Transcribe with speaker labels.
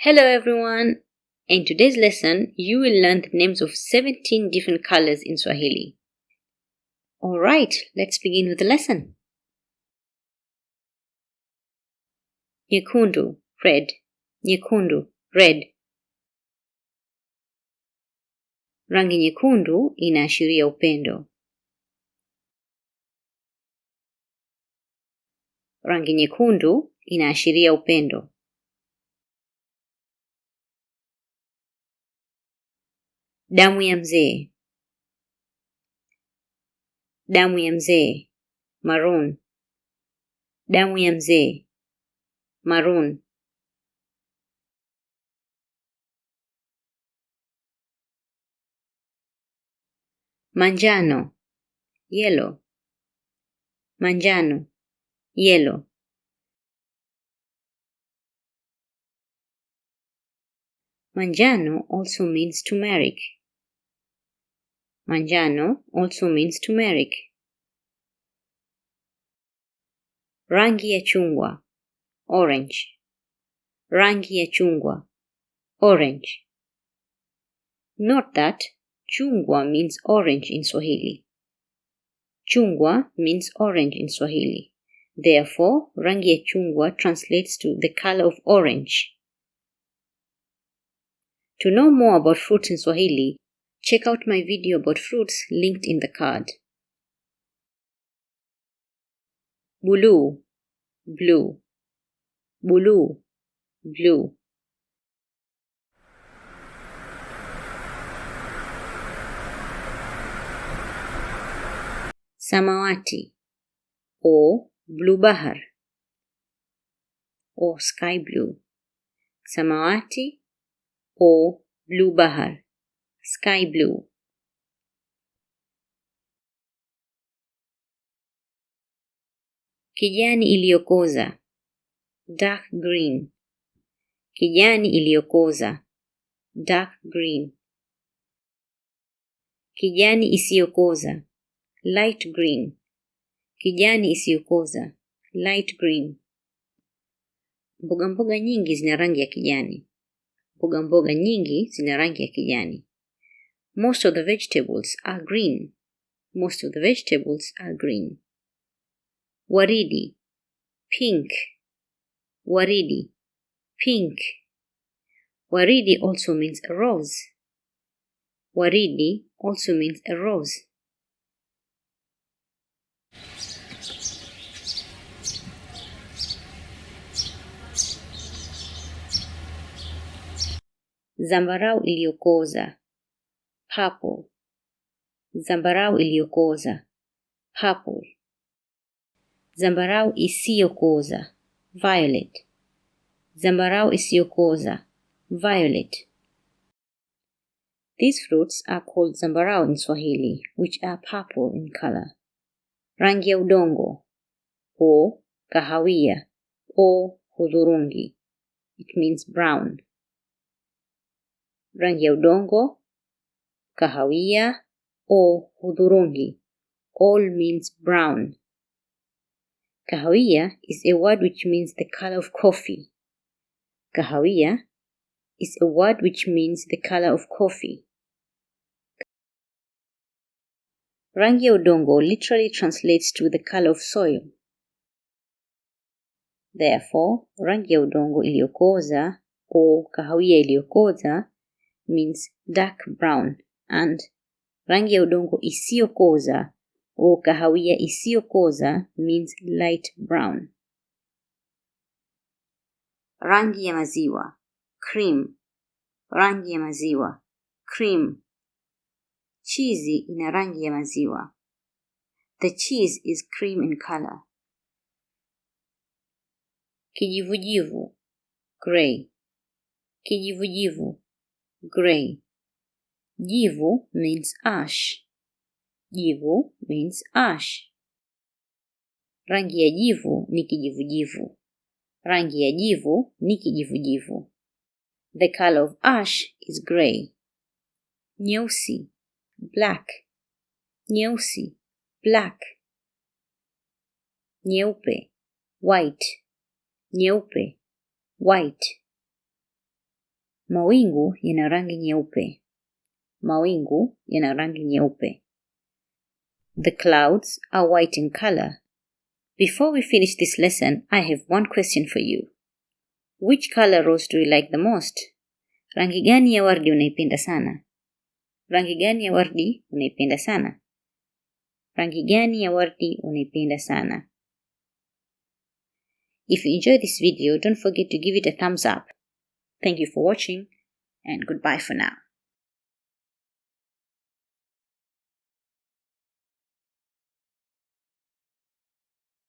Speaker 1: Hello everyone! In today's lesson, you will learn the names of 17 different colors in Swahili. Alright, let's begin with the lesson. Nyekundu, red. Nyekundu, red. Rangi nyekundu inaashiria upendo. Rangi nyekundu inaashiria upendo. Damu ya mzee. Damu ya mzee, maroon. Damu ya mzee, maroon. Manjano, yellow. Manjano, yellow. Manjano also means turmeric. Manjano also means turmeric. Rangi ya chungwa, orange. Rangi ya chungwa, orange. Note that chungwa means orange in Swahili. Chungwa means orange in Swahili. Therefore, rangi ya chungwa translates to the color of orange. To know more about fruits in Swahili, check out my video about fruits linked in the card. Blue, blue. Blue, blue. Samawati, or blue bahar, or sky blue. Samawati or blue bahar, sky blue. Kijani iliyokoza, dark green. Kijani iliyokoza, dark green. Kijani isiyokoza, light green. Kijani isiyokoza, light green. Mboga mboga nyingi zina rangi ya kijani. Mboga mboga nyingi zina rangi ya kijani. Most of the vegetables are green. Most of the vegetables are green. Waridi, pink. Waridi, pink. Waridi also means a rose. Waridi also means a rose. Zambarau iliyokoza, purple. Zambarau iliyokoza, purple. Zambarau isiyokoza, violet. Zambarau isiyokoza, violet. These fruits are called zambarau in Swahili, which are purple in color. Rangi ya udongo, or kahawia, or hudhurungi. It means brown. Rangi ya udongo, kahawia, or hudhurungi all means brown. Kahawia is a word which means the color of coffee. Kahawia is a word which means the color of coffee. Rangi ya udongo literally translates to the color of soil. Therefore, rangi ya udongo iliyokoza or kahawia iliyokoza means dark brown, and rangi ya udongo isiyokoza or kahawia isiyokoza means light brown. Rangi ya maziwa, cream. Rangi ya maziwa, cream. Cheese ina rangi ya maziwa. The cheese is cream in color. Kijivujivu, gray. Kijivujivu, gray. Jivu means ash. Jivu means ash. Rangi ya jivu ni kijivujivu. Rangi ya jivu ni kijivujivu. The color of ash is gray. Nyeusi, black. Nyeusi, black. Nyeupe, white. Nyeupe, white. Mawingu yana rangi nyeupe. Mawingu yana rangi nyeupe. The clouds are white in color. Before we finish this lesson, I have one question for you. Which color rose do you like the most? Rangi gani ya wardi unaipenda sana? Rangi gani ya wardi unaipenda sana? Rangi gani ya wardi unaipenda sana? If you enjoyed this video, don't forget to give it a thumbs up. Thank you for watching, and goodbye for now.